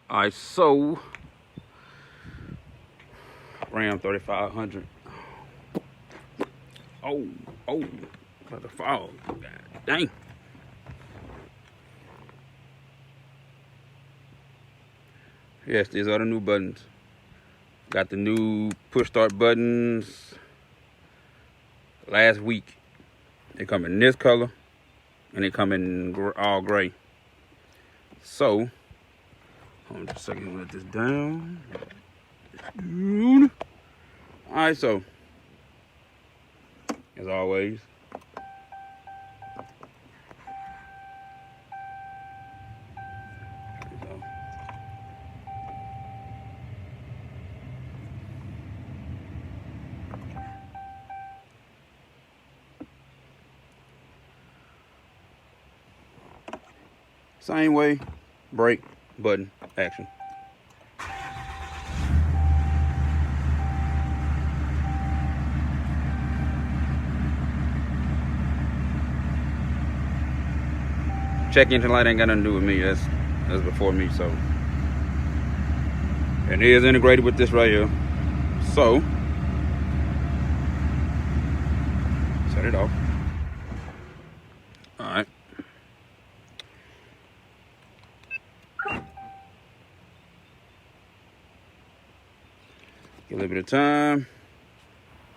Alright, so Ram 3500. Oh, about to fall. God dang. Yes, these are the new buttons. Got the new push start buttons last week. They come in this color and they come in all gray. So, hold on just a second, let this down. Alright, so as always, same way, brake, button, action. Check engine light ain't got nothing to do with me. That's before me, so. And it is integrated with this right here. So, set it off. All right. Give it a little bit of time.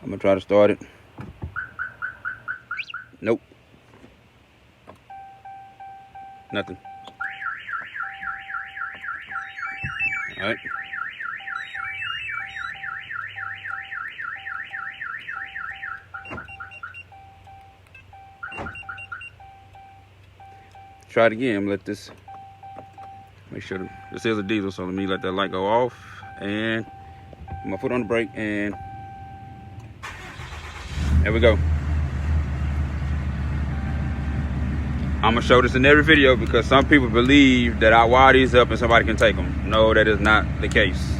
I'm gonna try to start it. Nope. Nothing. All right. Try it again. Let this. Make sure this is a diesel, so let me let that light go off and put my foot on the brake, and there we go. I'm gonna show this in every video because some people believe that I wire these up and somebody can take them. No, that is not the case.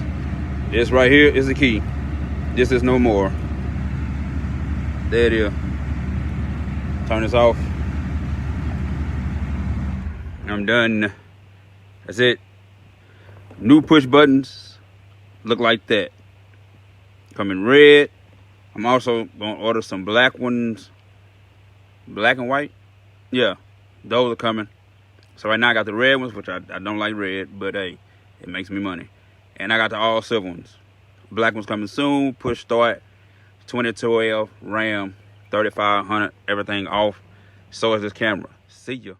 This right here is the key. This is no more. There it is. Turn this off. I'm done. That's it. New push buttons look like that. Come in red. I'm also gonna order some black ones. Black and white. Yeah. Those are coming. So right now I got the red ones, which I don't like red, but hey, it makes me money. And I got the all silver ones. Black ones coming soon. Push start, 2012 Ram 3500, everything off. So is this camera. See ya.